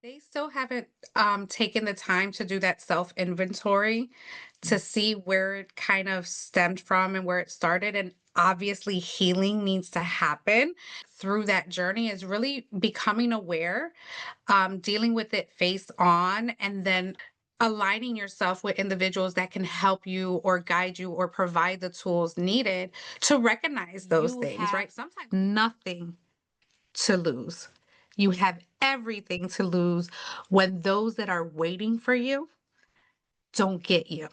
They still haven't taken the time to do that self inventory to see where it kind of stemmed from and where it started. And obviously, healing needs to happen through that journey, is really becoming aware, dealing with it face on, and then aligning yourself with individuals that can help you or guide you or provide the tools needed to recognize those things, right? Sometimes nothing to lose. You have everything to lose when those that are waiting for you don't get you.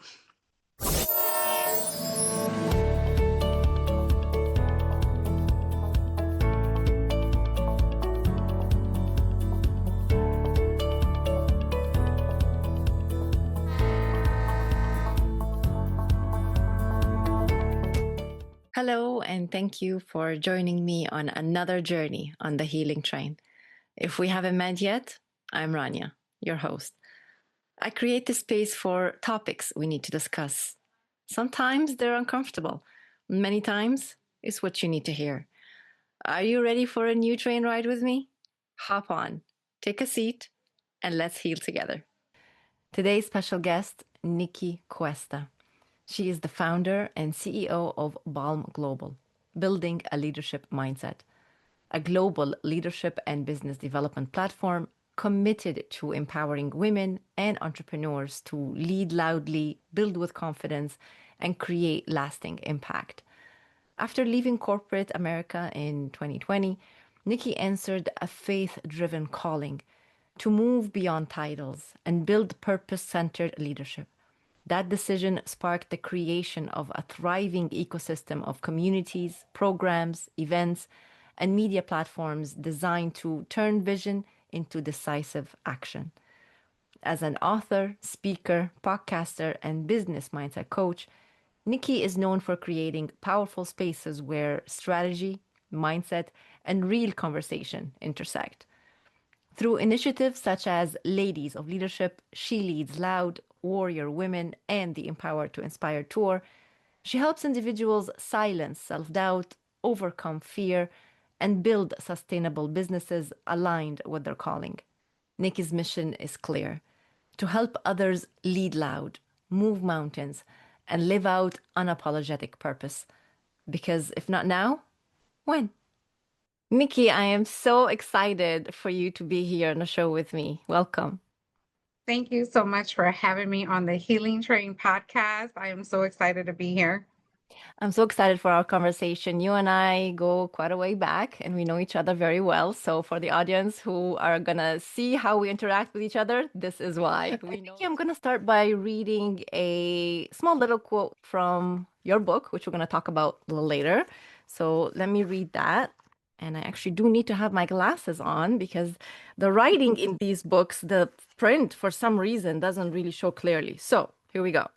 Hello, and thank you for joining me on another journey on the healing train. If we haven't met yet, I'm Rania, your host. I create the space for topics we need to discuss. Sometimes they're uncomfortable, many times it's what you need to hear. Are you ready for a new train ride with me? Hop on, take a seat, and let's heal together. Today's special guest, Nicky Cuesta. She is the founder and CEO of Balm Global, building a leadership mindset, a global leadership and business development platform committed to empowering women and entrepreneurs to lead loudly, build with confidence, and create lasting impact. After leaving corporate America in 2020, Nikki answered a faith driven calling to move beyond titles and build purpose centered leadership. That decision sparked the creation of a thriving ecosystem of communities, programs, events, and media platforms designed to turn vision into decisive action. As an author, speaker, podcaster, and business mindset coach, Nikki is known for creating powerful spaces where strategy, mindset, and real conversation intersect. Through initiatives such as Ladies of Leadership, She Leads Loud, Warrior Women, and the Empower to Inspire Tour, she helps individuals silence self doubt, overcome fear, and build sustainable businesses aligned with their calling. Nikki's mission is clear: to help others lead loud, move mountains, and live out unapologetic purpose. Because if not now, when? Nikki, I am so excited for you to be here on the show with me. Welcome. Thank you so much for having me on the Healing Train podcast. I am so excited to be here. I'm so excited for our conversation. You and I go quite a way back and we know each other very well. So, for the audience who are going to see how we interact with each other, this is why. Nikki, I'm going to start by reading a small little quote from your book, which we're going to talk about a little later. So, let me read that. And I actually do need to have my glasses on because the writing in these books, the print for some reason doesn't really show clearly. So, here we go.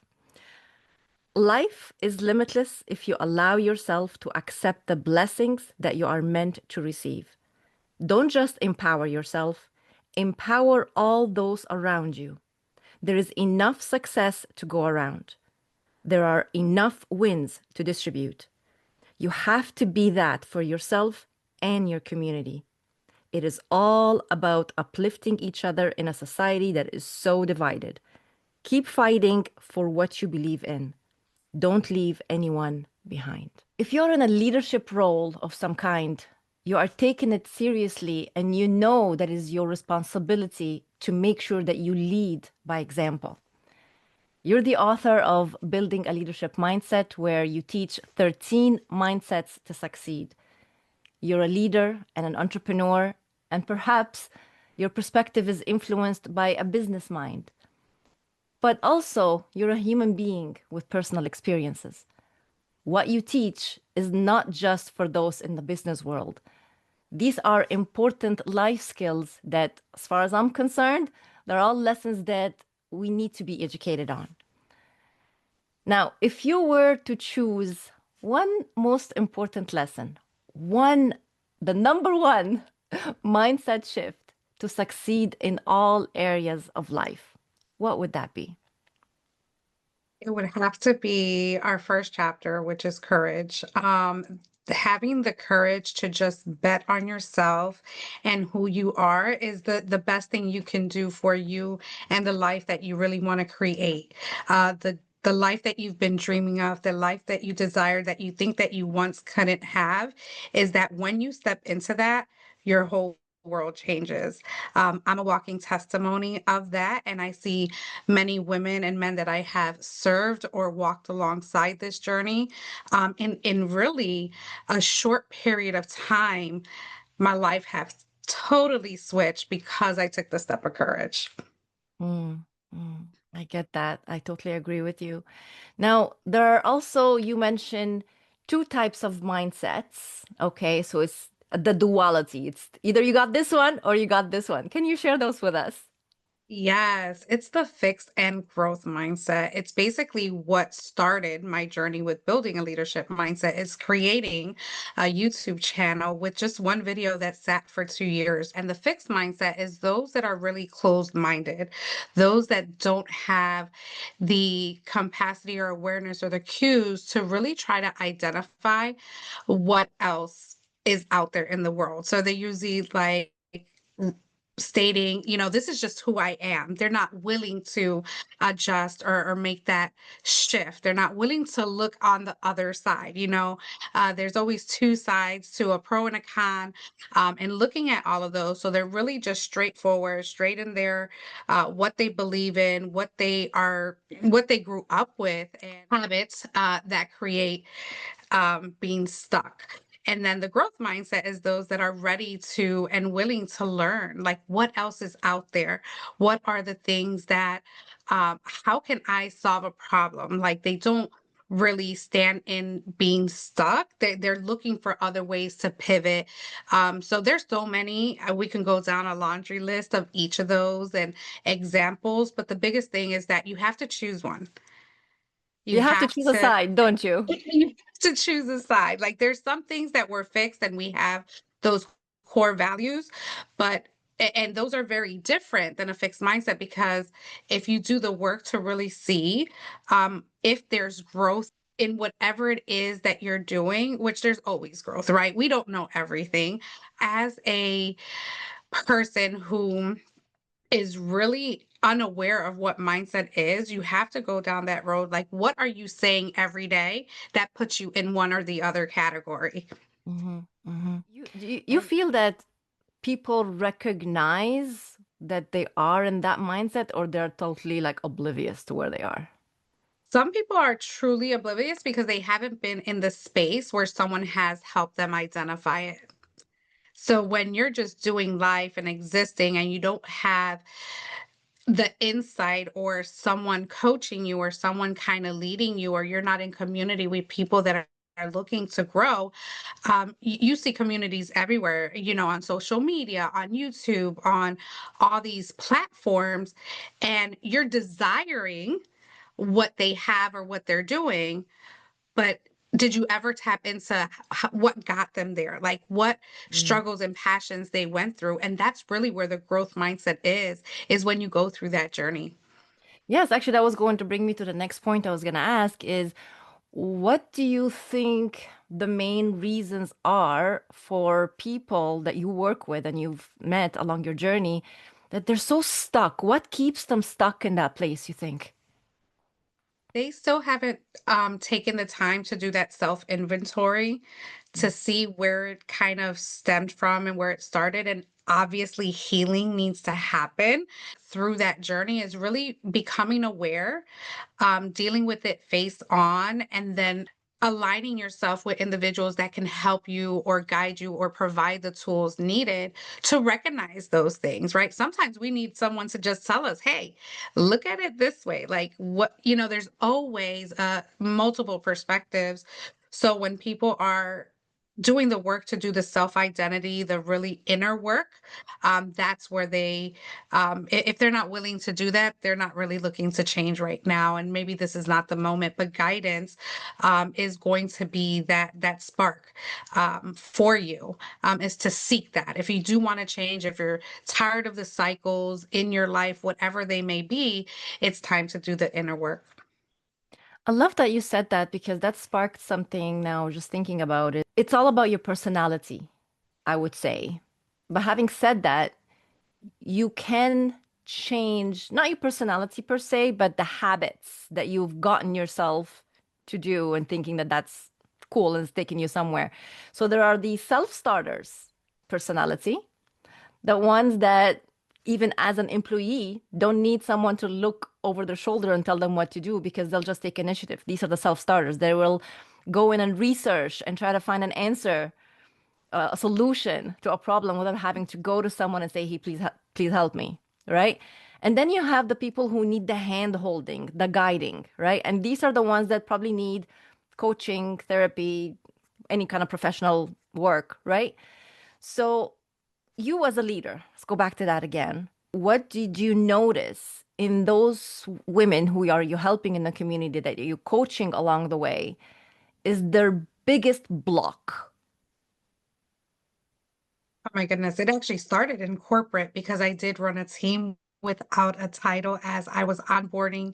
Life is limitless if you allow yourself to accept the blessings that you are meant to receive. Don't just empower yourself, empower all those around you. There is enough success to go around. There are enough wins to distribute. You have to be that for yourself and your community. It is all about uplifting each other in a society that is so divided. Keep fighting for what you believe in. Don't leave anyone behind. If you're in a leadership role of some kind, you are taking it seriously and you know that it is your responsibility to make sure that you lead by example. You're the author of Building a Leadership Mindset, where you teach 13 mindsets to succeed. You're a leader and an entrepreneur, and perhaps your perspective is influenced by a business mind. But also, you're a human being with personal experiences. What you teach is not just for those in the business world. These are important life skills that, as far as I'm concerned, they're all lessons that we need to be educated on. Now, if you were to choose one most important lesson, the number one mindset shift to succeed in all areas of life, what would that be? It would have to be our first chapter, which is courage. having the courage to just bet on yourself and who you are is the best thing you can do for you and the life that you really want to create. The life that you've been dreaming of, the life that you desire, that you think that you once couldn't have, is that when you step into that, your whole world changes. I'm a walking testimony of that, and I see many women and men that I have served or walked alongside this journey. In really a short period of time, my life has totally switched because I took the step of courage. Mm, I get that. I totally agree with you. Now, there are also, you mentioned two types of mindsets. Okay, so it's the duality. It's either you got this one or you got this one. Can you share those with us? Yes, it's the fixed and growth mindset. It's basically what started my journey with building a leadership mindset is creating a YouTube channel with just one video that sat for 2 years. And the fixed mindset is those that are really closed-minded, those that don't have the capacity or awareness or the cues to really try to identify what else is out there in the world. So they usually like stating, this is just who I am. They're not willing to adjust or make that shift. They're not willing to look on the other side. There's always two sides to a pro and a con, and looking at all of those. So they're really just straightforward, straight in their what they believe in, what they grew up with, and habits that create being stuck. And then the growth mindset is those that are ready to and willing to learn, like what else is out there? What are the things that, how can I solve a problem? Like they don't really stand in being stuck. They're looking for other ways to pivot. So there's so many, we can go down a laundry list of each of those and examples. But the biggest thing is that you have to choose one. You You have to have choose a to side, don't you? you have to choose a side. Like there's some things that were fixed and we have those core values, but and those are very different than a fixed mindset because if you do the work to really see if there's growth in whatever it is that you're doing, which there's always growth, right? We don't know everything. As a person who is really unaware of what mindset is, you have to go down that road. Like, what are you saying every day that puts you in one or the other category? You And feel that people recognize that they are in that mindset or they're totally like oblivious to where they are? some people are truly oblivious because they haven't been in the space where someone has helped them identify it. So when you're just doing life and existing and you don't have the insight or someone coaching you or someone kind of leading you, or you're not in community with people that are looking to grow, you see communities everywhere, on social media, on YouTube, on all these platforms, and you're desiring what they have or what they're doing. But did you ever tap into what got them there? Like what Mm. struggles and passions they went through? And that's really where the growth mindset is when you go through that journey. Yes, actually, that was going to bring me to the next point I was going to ask is what do you think the main reasons are for people that you work with and you've met along your journey that they're so stuck? What keeps them stuck in that place, you think? They still haven't taken the time to do that self inventory to see where it kind of stemmed from and where it started. And obviously, healing needs to happen through that journey, is really becoming aware, dealing with it face on, and then aligning yourself with individuals that can help you or guide you or provide the tools needed to recognize those things, right? Sometimes we need someone to just tell us, hey, look at it this way. Like what, there's always multiple perspectives. So when people are doing the work to do the self identity, the really inner work, that's where if they're not willing to do that, they're not really looking to change right now. And maybe this is not the moment, but guidance is going to be that spark for you, is to seek that. If you do want to change, if you're tired of the cycles in your life, whatever they may be, it's time to do the inner work. I love that you said that because that sparked something now, just thinking about it. It's all about your personality, I would say. But having said that, you can change not your personality per se, but the habits that you've gotten yourself to do and thinking that that's cool and it's taking you somewhere. So there are the self-starters personality, the ones that even as an employee don't need someone to look over their shoulder and tell them what to do because they'll just take initiative. These are the self-starters. They will go in and research and try to find an answer, a solution to a problem without having to go to someone and say, "Hey, please help me," right? And then you have the people who need the hand holding, the guiding, right? And these are the ones that probably need coaching, therapy, any kind of professional work, right? So you as a leader, let's go back to that again. What did you notice in those women who are you helping in the community that you're coaching along the way is their biggest block? Oh my goodness. It actually started in corporate because I did run a team without a title as I was onboarding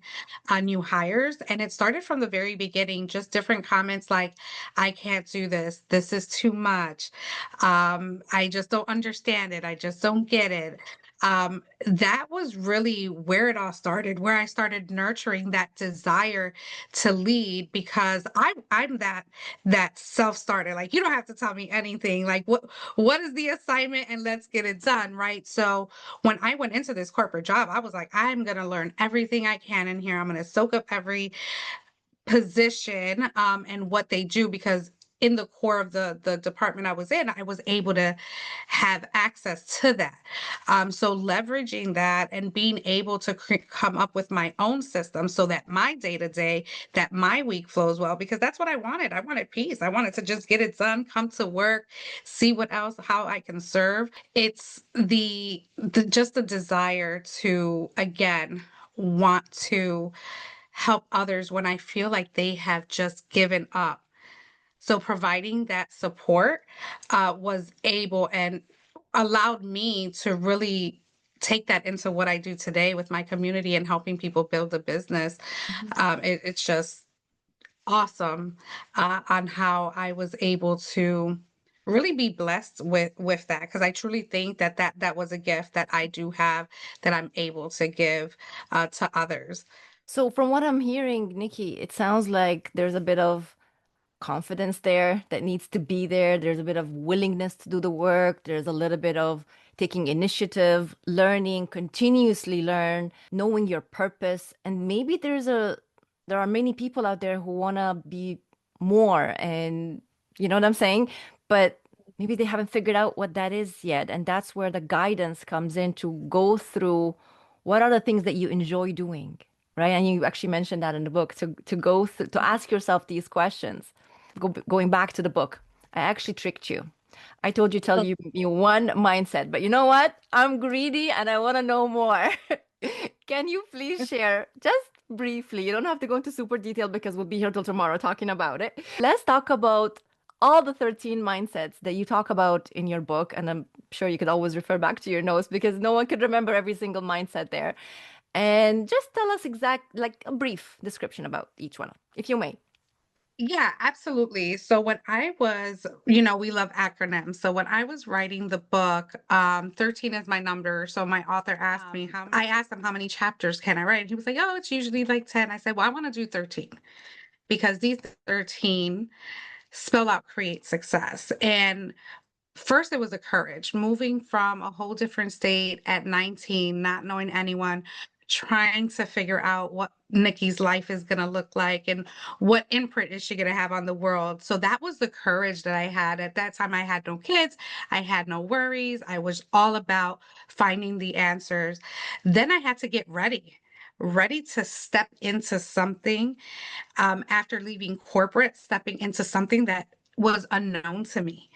new hires. And it started from the very beginning, just different comments like, I can't do this. This is too much. I just don't understand it. I just don't get it. That was really where it all started, where I started nurturing that desire to lead because I'm that self-starter. Like you don't have to tell me anything. Like what is the assignment and let's get it done, right? So when I went into this corporate job, I was like, I'm going to learn everything I can in here. I'm going to soak up every position and what they do because in the core of the department I was in, I was able to have access to that. So leveraging that and being able to come up with my own system so that my day to day, that my week flows well, because that's what I wanted. I wanted peace. I wanted to just get it done, come to work, see what else, how I can serve. It's the just the desire to again want to help others when I feel like they have just given up. So providing that support was able and allowed me to really take that into what I do today with my community and helping people build a business. Mhm. It's just awesome on how I was able to really be blessed with that because I truly think that was a gift that I do have that I'm able to give to others. So from what I'm hearing, Nikki, it sounds like there's a bit of confidence there that needs to be there. There's a bit of willingness to do the work. There's a little bit of taking initiative, learning, continuously learn, knowing your purpose. And maybe there are many people out there who want to be more and you know what I'm saying? But maybe they haven't figured out what that is yet. And that's where the guidance comes in to go through what are the things that you enjoy doing, right? And you actually mentioned that in the book to go through, to ask yourself these questions. Going back to the book, I actually tricked you. I told you tell you one mindset, but you know what? I'm greedy and I want to know more. Can you please share just briefly? You don't have to go into super detail because we'll be here till tomorrow talking about it. Let's talk about all the 13 mindsets that you talk about in your book. And I'm sure you could always refer back to your notes because no one could remember every single mindset there. And just tell us like a brief description about each one, if you may. Yeah, absolutely. So when I was, we love acronyms. So when I was writing the book, 13 is my number. So my author asked me I asked him how many chapters can I write? And he was like, oh, it's usually like 10. I said, well, I want to do 13 because these 13 spell out create success. And first, it was a courage, moving from a whole different state at 19, not knowing anyone, trying to figure out what Nikki's life is going to look like and what imprint is she going to have on the world. So that was the courage that I had. At that time, I had no kids, I had no worries. I was all about finding the answers. Then I had to get ready to step into something after leaving corporate, stepping into something that was unknown to me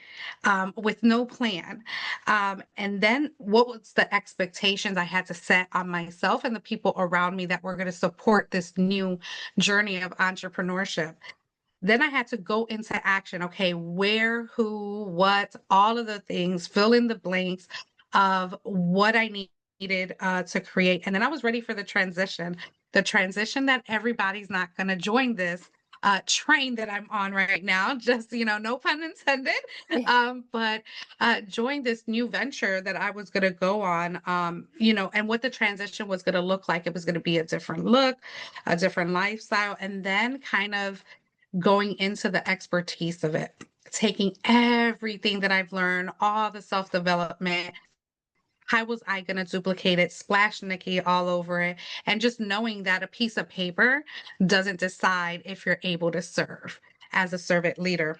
with no plan. And then what was the expectations I had to set on myself and the people around me that were going to support this new journey of entrepreneurship? Then I had to go into action. Okay, where, who, what, all of the things, fill in the blanks of what I needed to create. And then I was ready for the transition. the transition that everybody's not going to join this train that I'm on right now, just, no pun intended. But join this new venture that I was going to go on, and what the transition was going to look like. It was going to be a different look, a different lifestyle, and then kind of going into the expertise of it, taking everything that I've learned, all the self development. How was I going to duplicate it, splash Nikki all over it, and just knowing that a piece of paper doesn't decide if you're able to serve as a servant leader.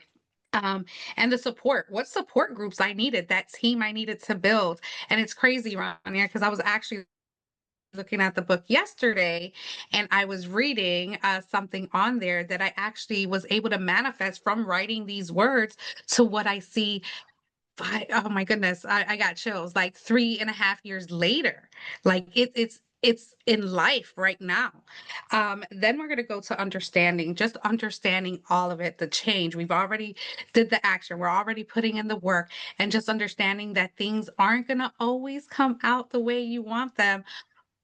Um, and the support, what support groups I needed, that team I needed to build. And it's crazy, Rania, because I was actually looking at the book yesterday and I was reading something on there that I actually was able to manifest from writing these words to what I see. Oh my goodness, I got chills. Like 3.5 years later, like it's in life right now. Then we're gonna go to understanding, just understanding all of it, the change. We've already did the action. We're already putting in the work, and just understanding that things aren't gonna always come out the way you want them,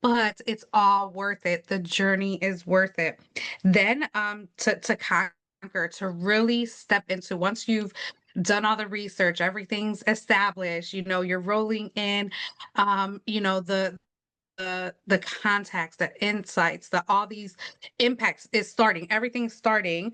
but it's all worth it. The journey is worth it. Then to conquer, to really step into, once you've done all the research, everything's established, you're rolling in the contacts, the insights, the all these impacts is starting, everything's starting.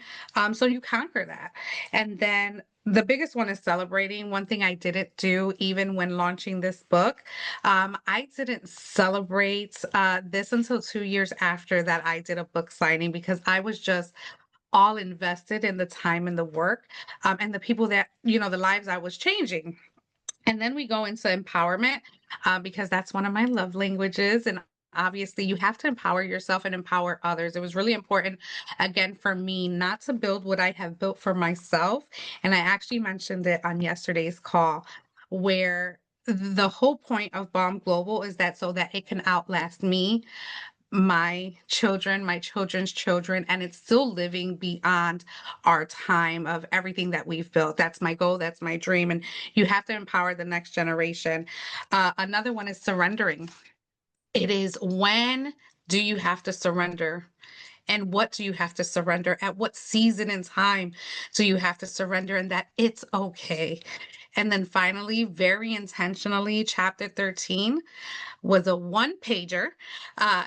So you conquer that. And then the biggest one is celebrating. One thing I didn't do, even when launching this book, I didn't celebrate this until 2 years after that I did a book signing, because I was just all invested in the time and the work, and the people that, the lives I was changing. And then we go into empowerment, because that's one of my love languages. And obviously, you have to empower yourself and empower others. It was really important, again, for me not to build what I have built for myself. And I actually mentioned it on yesterday's call, where the whole point of Bomb Global is that so that it can outlast me, my children, my children's children, and it's still living beyond our time of everything that we've built. That's my goal. That's my dream. And you have to empower the next generation. Another one is surrendering. It is, when do you have to surrender? And what do you have to surrender? At what season in time do you have to surrender? And that it's okay. And then finally, very intentionally, chapter 13 was a one pager. Uh,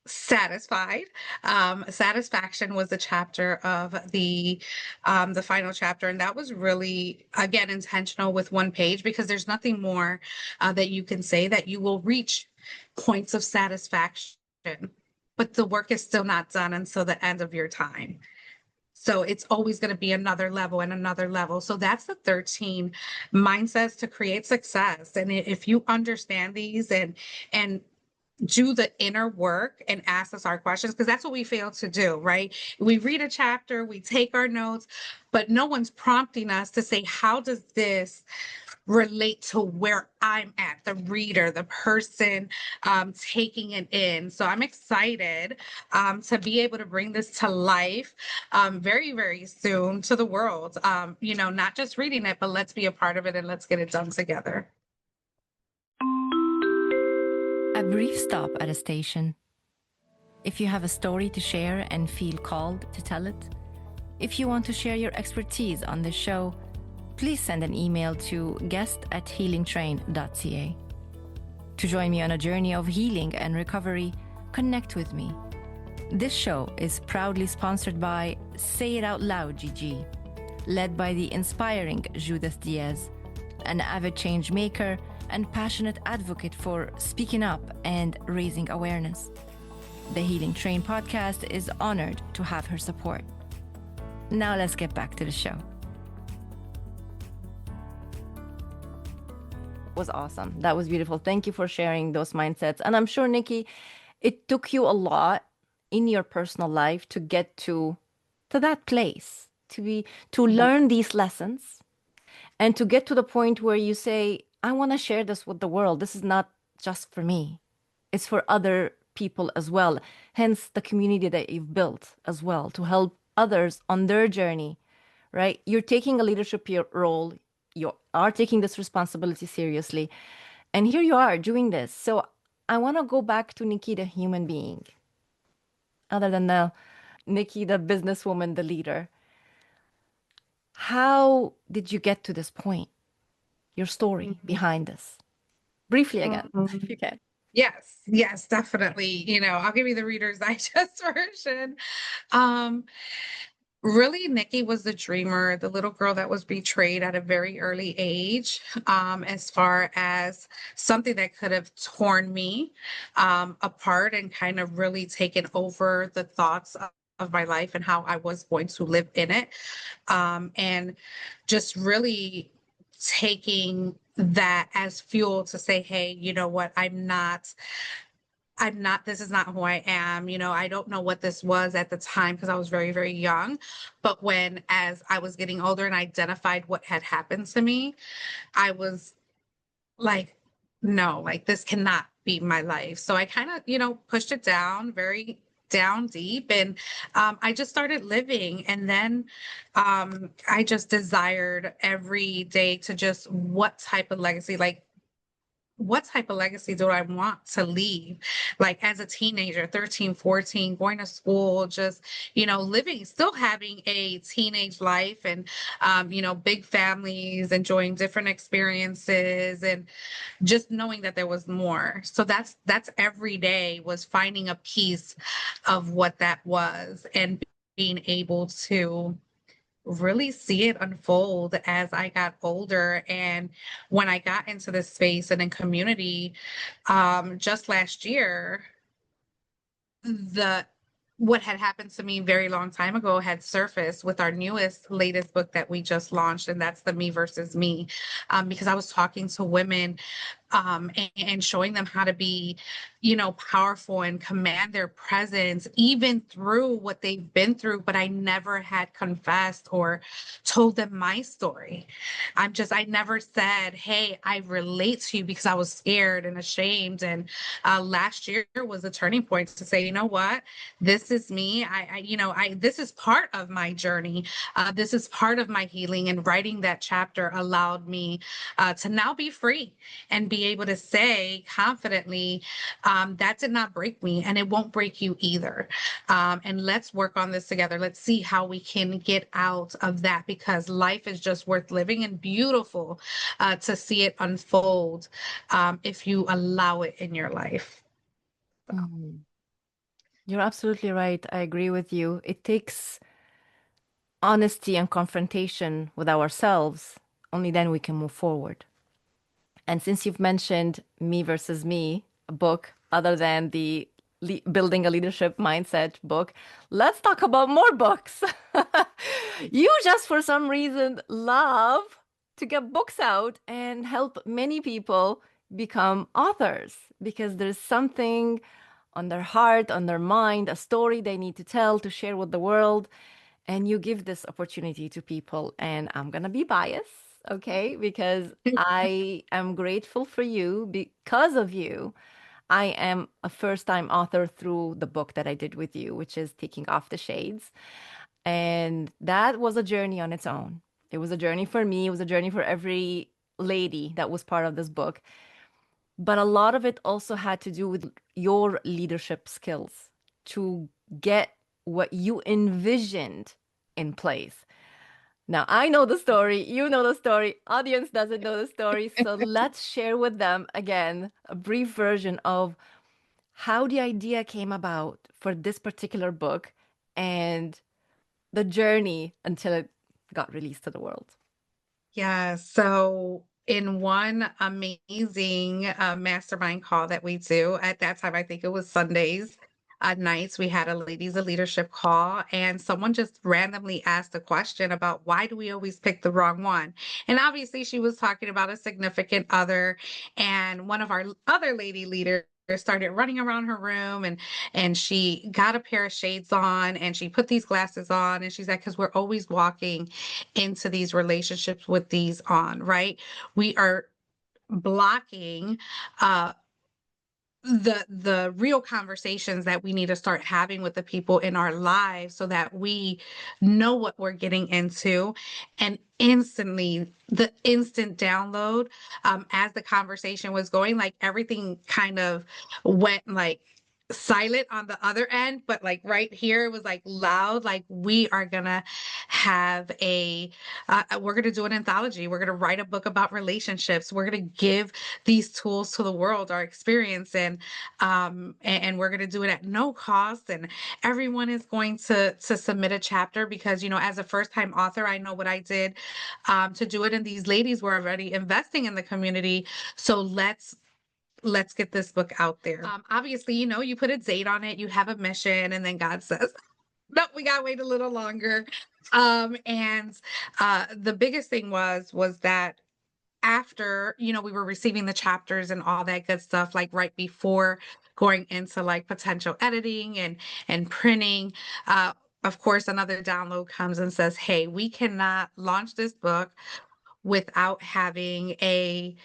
Satisfied. Satisfaction was the chapter of the final chapter, and that was really, again, intentional with one page, because there's nothing more that you can say, that you will reach points of satisfaction, but the work is still not done until the end of your time. So it's always going to be another level and another level. So that's the 13 mindsets to create success. And if you understand these and do the inner work and ask us our questions, because that's what we fail to do, right? We read a chapter, we take our notes, but no one's prompting us to say, how does this relate to where I'm at, the reader, the person taking it in? So I'm excited to be able to bring this to life very, very soon to the world. Not just reading it, but let's be a part of it and let's get it done together. A brief stop at a station. If you have a story to share and feel called to tell it, if you want to share your expertise on this show, please send an email to guest@healingtrain.ca. To join me on a journey of healing and recovery, connect with me. This show is proudly sponsored by Say It Out Loud GG, led by the inspiring Judith Diaz, an avid change maker and passionate advocate for speaking up and raising awareness. The Healing Train podcast is honored to have her support. Now let's get back to the show. Was awesome. That was beautiful. Thank you for sharing those mindsets. And I'm sure, Nikki, it took you a lot in your personal life to get to that place, to learn these lessons, and to get to the point where you say, I want to share this with the world. This is not just for me. It's for other people as well. Hence the community that you've built as well, to help others on their journey, right? You're taking a leadership role. You are taking this responsibility seriously. And here you are doing this. So I want to go back to Nikki, the human being. other than the Nikki, the businesswoman, the leader. How did you get to this point? Your story behind this. Briefly again, if you Mhm. can. Yes, yes, definitely. I'll give you the Reader's Digest version. Um, Really, Nikki was the dreamer, the little girl that was betrayed at a very early age, as far as something that could have torn me apart and kind of really taken over the thoughts of my life and how I was going to live in it. And just really taking that as fuel to say, hey, you know what? This is not who I am. I don't know what this was at the time because I was very, very young. But as I was getting older and identified what had happened to me, I was like, no, like this cannot be my life. So I kind of, pushed it down very down deep and I just started living. And then I just desired every day to just what type of legacy do I want to leave? Like as a teenager, 13, 14, going to school, just, living, still having a teenage life and, big families, enjoying different experiences and just knowing that there was more. So that's every day was finding a piece of what that was and being able to really see it unfold as I got older. And when I got into this space and in community, just last year, the what had happened to me very long time ago had surfaced with our latest book that we just launched, and that's the Me versus Me. Because I was talking to women and showing them how to be, powerful and command their presence, even through what they've been through. But I never had confessed or told them my story. I never said, hey, I relate to you because I was scared and ashamed. And last year was a turning point to say, you know what? This is me. This is part of my journey. This is part of my healing. And writing that chapter allowed me to now be free and be able to say confidently, that did not break me and it won't break you either. And let's work on this together. Let's see how we can get out of that because life is just worth living and beautiful to see it unfold if you allow it in your life. Mhm. You're absolutely right. I agree with you. It takes honesty and confrontation with ourselves. Only then we can move forward. And since you've mentioned Me versus Me, a book other than the Building a Leadership Mindset book, let's talk about more books. You just, for some reason, love to get books out and help many people become authors because there's something on their heart, on their mind, a story they need to tell, to share with the world. And you give this opportunity to people. And I'm going to be biased, okay? Because I am grateful for you. Because of you, I am a first-time author through the book that I did with you, which is Taking Off the Shades. And that was a journey on its own. It was a journey for me. It was a journey for every lady that was part of this book. But a lot of it also had to do with your leadership skills to get what you envisioned in place. Now, I know the story, you know the story, audience doesn't know the story. So let's share with them again a brief version of how the idea came about for this particular book and the journey until it got released to the world. Yeah. So in one amazing mastermind call that we do at that time, I think it was Sundays nights, we had a ladies of leadership call, and someone just randomly asked a question about why do we always pick the wrong one? And obviously, she was talking about a significant other, and one of our other lady leaders started running around her room and she got a pair of shades on and she put these glasses on and she's like, because we're always walking into these relationships with these on, right? We are blocking uh the real conversations that we need to start having with the people in our lives so that we know what we're getting into. And instantly, the instant download, as the conversation was going, like everything kind of went like silent on the other end, but like right here it was like loud. Like we are gonna have we're gonna do an anthology. We're gonna write a book about relationships. We're gonna give these tools to the world, our experience, and we're gonna do it at no cost. And everyone is going to submit a chapter because as a first time author, I know what I did to do it, and these ladies were already investing in the community. So let's get this book out there. Obviously, you put a date on it, you have a mission, and then God says, "Nope, we gotta wait a little longer." And the biggest thing was that after we were receiving the chapters and all that good stuff, like right before going into like potential editing and printing. Uh, of course, another download comes and says, "Hey, we cannot launch this book without having a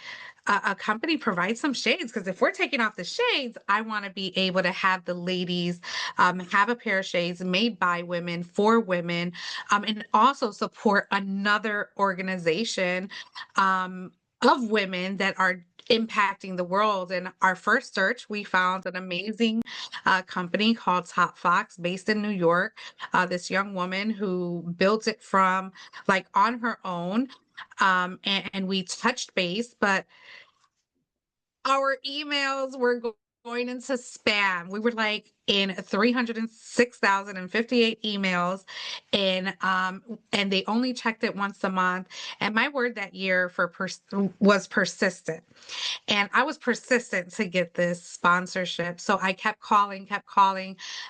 company provide some shades, because if we're taking off the shades, I want to be able to have the ladies have a pair of shades made by women for women, and also support another organization of women that are impacting the world." And our first search, we found an amazing company called Top Fox based in New York. This young woman who built it from like on her own. And we touched base, but our emails were going into spam. We were like in 306,058 emails, and they only checked it once a month. And my word that year was persistent. And I was persistent to get this sponsorship. So I kept calling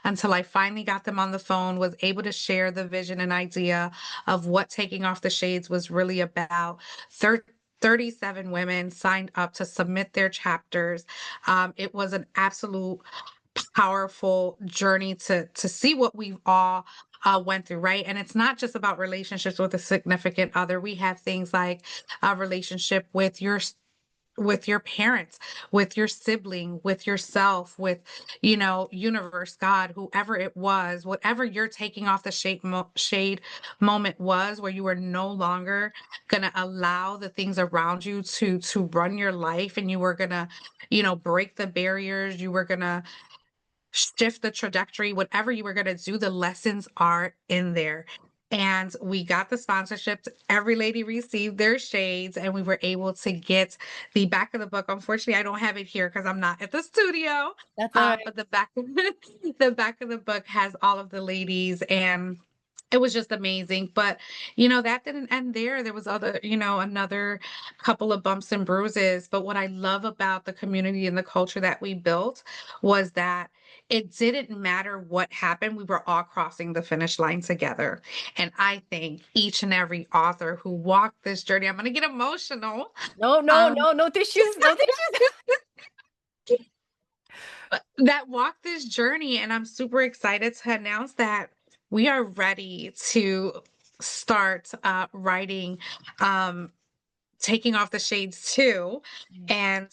until I finally got them on the phone, was able to share the vision and idea of what taking off the shades was really about. 37 women signed up to submit their chapters. It was an absolute powerful journey to see what we've all went through, right? And it's not just about relationships with a significant other. We have things like a relationship with your parents, with your sibling, with yourself, with, universe, God, whoever it was, whatever you're taking off the shade moment was, where you were no longer going to allow the things around you to run your life, and you were going to, break the barriers. You were going to shift the trajectory, whatever you were going to do, the lessons are in there. And we got the sponsorships. Every lady received their shades, and we were able to get the back of the book. Unfortunately, I don't have it here because I'm not at the studio. That's all right. But the back, the back of the book has all of the ladies, and it was just amazing. But that didn't end there. There was another couple of bumps and bruises. But what I love about the community and the culture that we built was that it didn't matter what happened. We were all crossing the finish line together. And I think each and every author who walked this journey, I'm going to get emotional, No, no, um, no, no tissues, no tissues. that walked this journey. And I'm super excited to announce that we are ready to start writing Taking Off the Shades too. And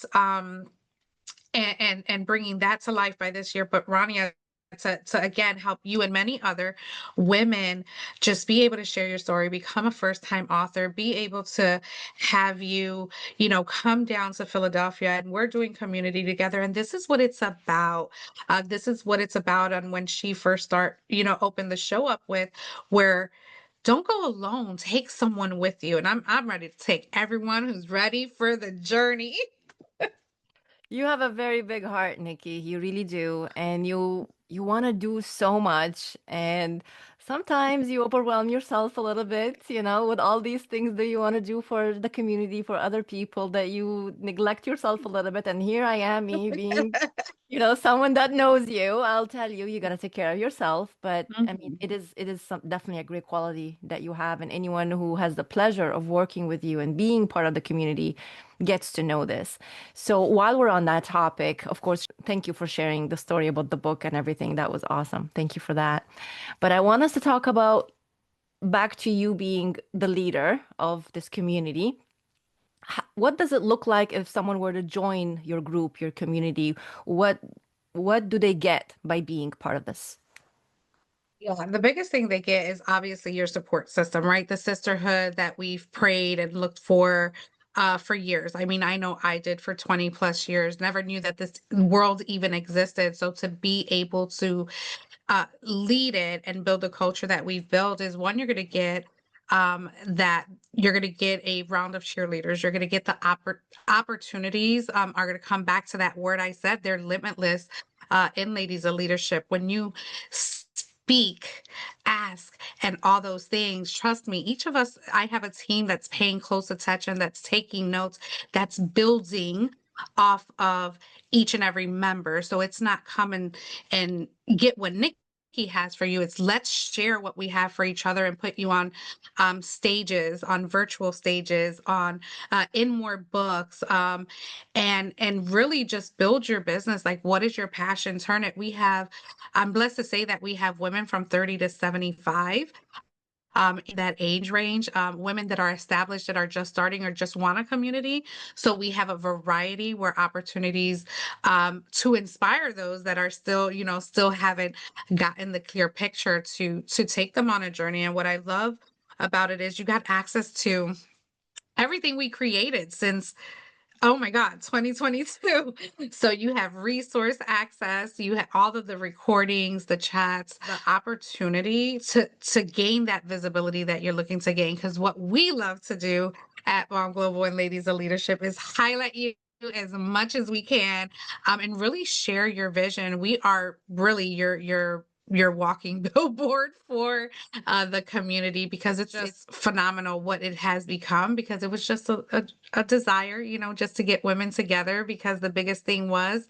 and bringing that to life by this year. But Rania, to again help you and many other women just be able to share your story, become a first time author, be able to have you, come down to Philadelphia, and we're doing community together. And this is what it's about. This is what it's about. And when she first opened the show up with, where don't go alone, take someone with you. And I'm ready to take everyone who's ready for the journey. You have a very big heart, Nikki. You really do. And you want to do so much. And sometimes you overwhelm yourself a little bit, with all these things that you want to do for the community, for other people, that you neglect yourself a little bit. And here I am, me being someone that knows you. I'll tell you, you got to take care of yourself. But I mean, Mhm. it is definitely a great quality that you have, and anyone who has the pleasure of working with you and being part of the community gets to know this. So while we're on that topic, of course, thank you for sharing the story about the book and everything. That was awesome. Thank you for that. But I want us to talk about back to you being the leader of this community. What does it look like if someone were to join your group, your community? What what do they get by being part of this? Yeah, the biggest thing they get is obviously your support system, right? The sisterhood that we've prayed and looked for for years. I mean, I know I did for 20 plus years, never knew that this world even existed. So to be able to lead it and build the culture that we've built is one, you're going to get that you're going to get a round of cheerleaders. You're going to get the opportunities are going to come back to that word I said. They're limitless in Ladies of Leadership. When you speak, ask, and all those things, trust me, each of us, I have a team that's paying close attention, that's taking notes, that's building off of each and every member. So it's not coming and get what Nick he has for you. It's let's share what we have for each other and put you on stages, on virtual stages, on in more books, and really just build your business. Like, what is your passion? Turn it. We have. I'm blessed to say that we have women from 30 to 75 in that age range, women that are established, that are just starting or just want a community. So we have a variety where opportunities to inspire those that are still, still haven't gotten the clear picture to take them on a journey. And what I love about it is you got access to everything we created since, oh my God, 2022. So you have resource access, you have all of the recordings, the chats, the opportunity to gain that visibility that you're looking to gain. Because what we love to do at Bomb Global and Ladies of Leadership is highlight you as much as we can, and really share your vision. We are really your walking billboard for the community, because it's phenomenal what it has become, because it was just a desire, just to get women together. Because the biggest thing was,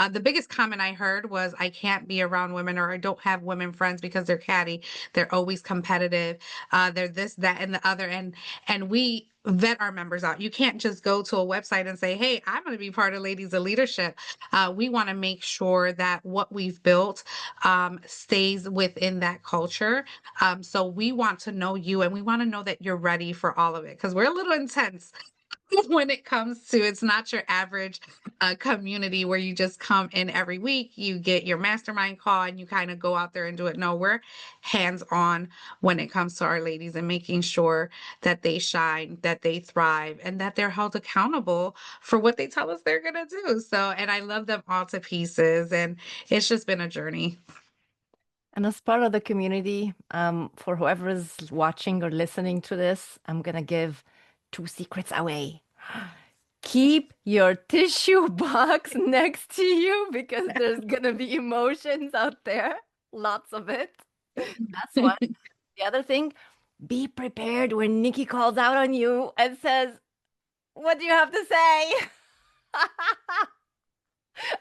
the biggest comment I heard was, I can't be around women, or I don't have women friends because they're catty. They're always competitive. They're this, that, and the other. And we vet our members out. You can't just go to a website and say, hey, I'm going to be part of Ladies of Leadership. We want to make sure that what we've built stays within that culture. So we want to know you, and we want to know that you're ready for all of it, because we're a little intense when it comes to, it's not your average community where you just come in every week, you get your mastermind call, and you kind of go out there and do it. No, we're hands on when it comes to our ladies, and making sure that they shine, that they thrive, and that they're held accountable for what they tell us they're going to do. So, and I love them all to pieces. And it's just been a journey. And as part of the community, for whoever is watching or listening to this, I'm gonna give two secrets away. Keep your tissue box next to you because there's gonna be emotions out there, lots of it. That's one. The other thing, be prepared when Nikki calls out on you and says, "What do you have to say?"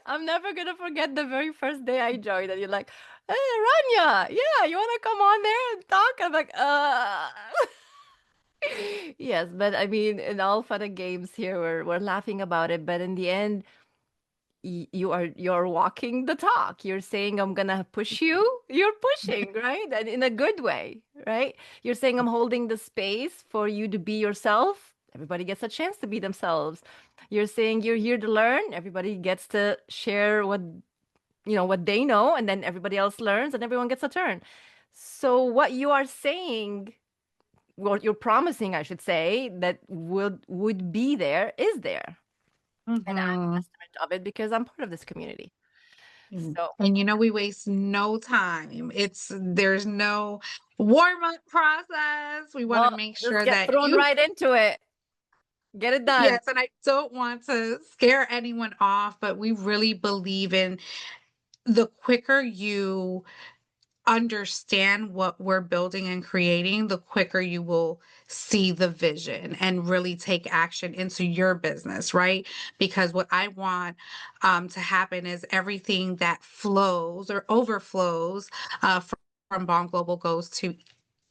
I'm never gonna forget the very first day I joined, and you're like, "Hey, Rania, yeah, you wanna come on there and talk?" I'm like, Yes, but I mean, in all fun and games here, we're laughing about it, but in the end, you're walking the talk. You're saying I'm gonna push you. You're pushing, right? And in a good way, right? You're saying I'm holding the space for you to be yourself. Everybody gets a chance to be themselves. You're saying you're here to learn. Everybody gets to share what they know, and then everybody else learns, and everyone gets a turn. So what you are saying, what you're promising, I should say, that would be there is there. And I'm a Mhm. testament of it because I'm part of this community. So, And we waste no time. There's no warm up process. We want no, to make just sure get that thrown right into it. Get it done. yes, and I don't want to scare anyone off, but we really believe in the quicker you understand what we're building and creating, the quicker you will see the vision and really take action into your business, right? Because what I want to happen is everything that flows or overflows from Bomb Global goes to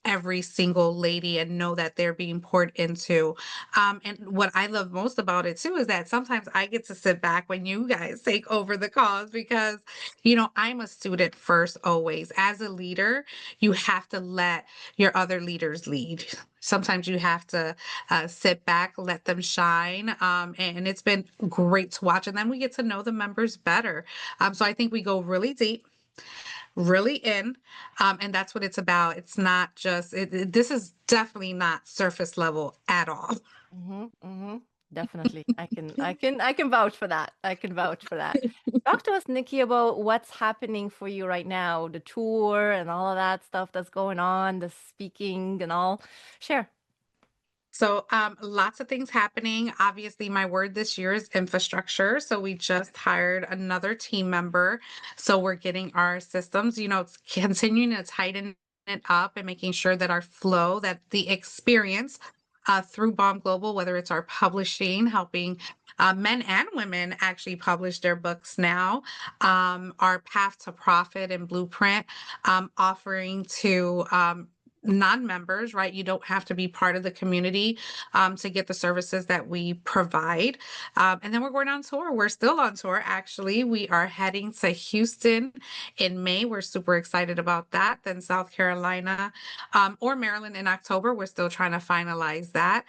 every single lady, and know that they're being poured into. And what I love most about it too is that sometimes I get to sit back when you guys take over the calls, because, I'm a student first always. As a leader, you have to let your other leaders lead. Sometimes you have to sit back, let them shine. And it's been great to watch. And then we get to know the members better. So I think we go really deep, really in, and that's what it's about. It's not just this is definitely not surface level at all. Mm-hmm, mm-hmm. Definitely. I can vouch for that. I can vouch for that. Talk to us, Nikki, about what's happening for you right now, the tour and all of that stuff that's going on, the speaking and all. Share. So, lots of things happening. Obviously, my word this year is infrastructure. So, we just hired another team member. So, we're getting our systems, it's continuing to tighten it up and making sure that our flow, that the experience through Bomb Global, whether it's our publishing, helping men and women actually publish their books now, our path to profit and blueprint, offering to non-members, right? You don't have to be part of the community to get the services that we provide. And then we're going on tour. We're still on tour, actually. We are heading to Houston in May. We're super excited about that. Then South Carolina or Maryland in October. We're still trying to finalize that.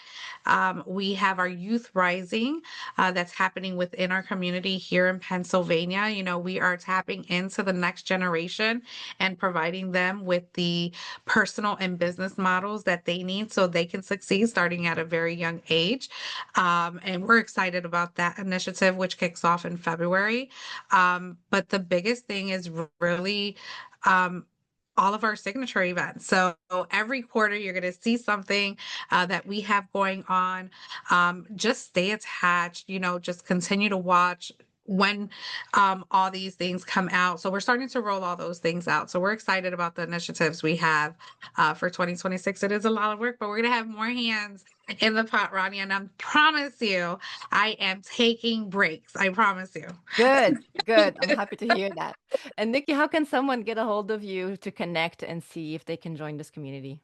We have our Youth Rising that's happening within our community here in Pennsylvania. We are tapping into the next generation and providing them with the personal and business models that they need so they can succeed starting at a very young age. And we're excited about that initiative, which kicks off in February. But the biggest thing is really all of our signature events. So every quarter, you're going to see something that we have going on. Just stay attached, just continue to watch when all these things come out. So we're starting to roll all those things out. So we're excited about the initiatives we have for 2026. It is a lot of work, but we're going to have more hands in the pot, Ronnie. And I promise you, I am taking breaks. I promise you. Good, good. I'm happy to hear that. And Nikki, how can someone get a hold of you to connect and see if they can join this community?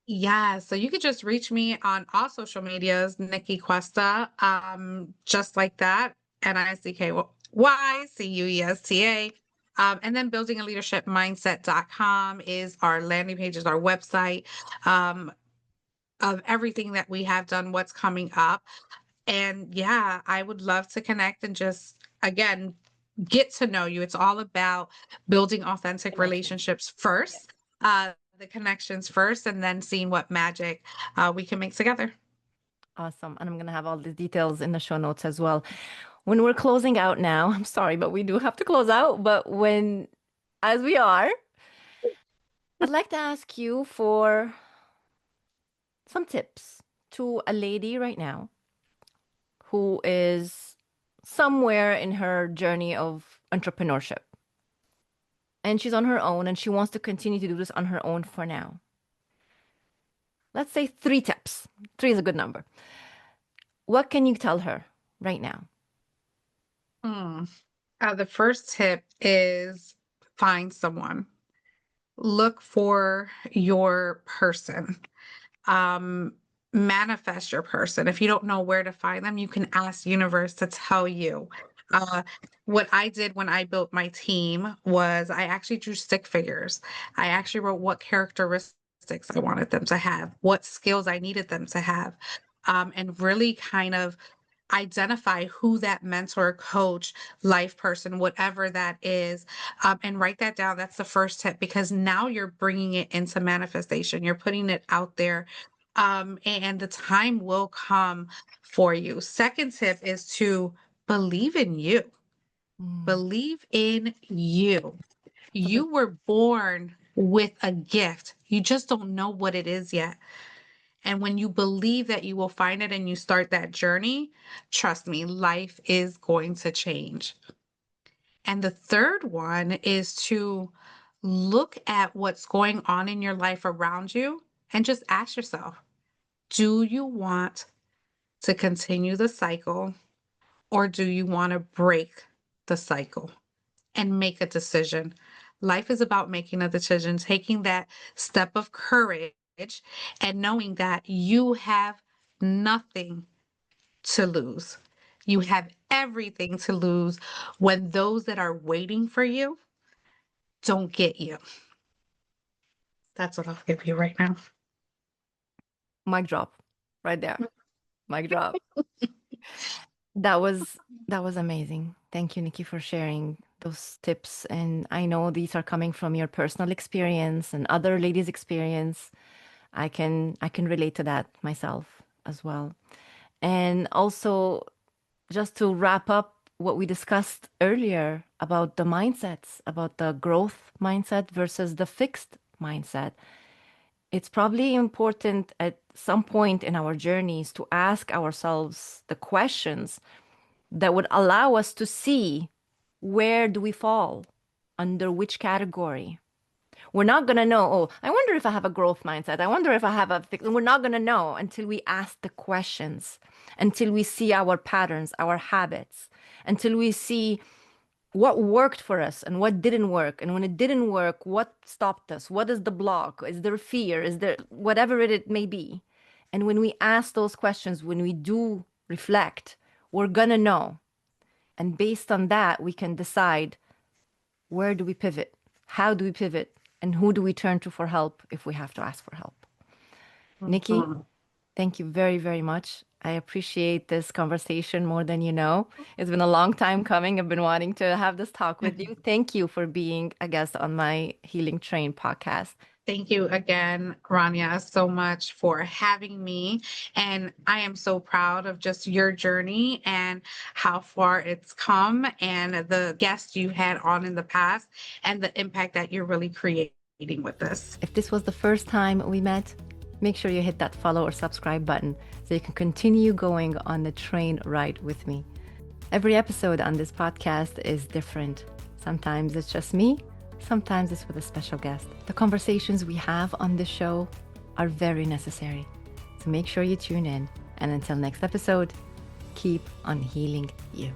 Yeah, so you could just reach me on all social medias, Nicky Cuesta, just like that, NICKYCUESTA. And then building a leadership mindset.com is our landing page, is our website of everything that we have done, what's coming up. And yeah, I would love to connect and just, again, get to know you. It's all about building authentic Connection. relationships Yes. first, the connections first, and then seeing what magic we can make together. Awesome. And I'm going to have all the details in the show notes as well. When we're closing out now, I'm sorry, but we do have to close out. But as we are, I'd like to ask you for some tips to a lady right now who is somewhere in her journey of entrepreneurship. And she's on her own and she wants to continue to do this on her own for now. Let's say 3 tips. 3 is a good number. What can you tell her right now? Hmm. The first tip is find someone. Look for your person. um, Manifest your person. If you don't know where to find them, you can ask the universe to tell you. Uh, what I did when I built my team was I actually drew stick figures. I actually wrote what characteristics I wanted them to have, what skills I needed them to have, and really kind of identify who that mentor, coach, life person, whatever that is, and write that down. That's the first tip because now you're bringing it into manifestation. You're putting it out there, and the time will come for you. Second tip is to believe in you. Mm. Believe in you. So the You were born with a gift. You just don't know what it is yet. And when you believe that you will find it and you start that journey, trust me, life is going to change. And the third one is to look at what's going on in your life around you and just ask yourself, do you want to continue the cycle or do you want to break the cycle and make a decision? Life is about making a decision, taking that step of courage and knowing that you have nothing to lose. You have everything to lose when those that are waiting for you don't get you. That's what I'll give you right now. mic drop right there. Mic drop. That was that was amazing. Thank you, Nikki, for sharing those tips. And I know these are coming from your personal experience and other ladies' experience. I can relate to that myself as well. And also, just to wrap up what we discussed earlier about the mindsets, about the growth mindset versus the fixed mindset, it's probably important at some point in our journeys to ask ourselves the questions that would allow us to see where do we fall, under which category. We're not going to know, oh, I wonder if I have a growth mindset. I wonder if I have a fix. We're not going to know until we ask the questions, until we see our patterns, our habits, until we see what worked for us and what didn't work. And when it didn't work, what stopped us? What is the block? Is there fear? Is there whatever it may be? And when we ask those questions, when we do reflect, we're going to know. And based on that, we can decide, where do we pivot? How do we pivot? And who do we turn to for help if we have to ask for help? Nikki, Mhm. thank you very, very much. I appreciate this conversation more than you know. It's been a long time coming. I've been wanting to have this talk with you. Thank you for being a guest on my Healing Train podcast. Thank you again, Rania, so much for having me. And I am so proud of just your journey and how far it's come and the guests you had on in the past and the impact that you're really creating with this. If this was the first time we met, make sure you hit that follow or subscribe button so you can continue going on the train ride with me. Every episode on this podcast is different. Sometimes it's just me, sometimes it's with a special guest. The conversations we have on this show are very necessary. So make sure you tune in. And until next episode, keep on healing you.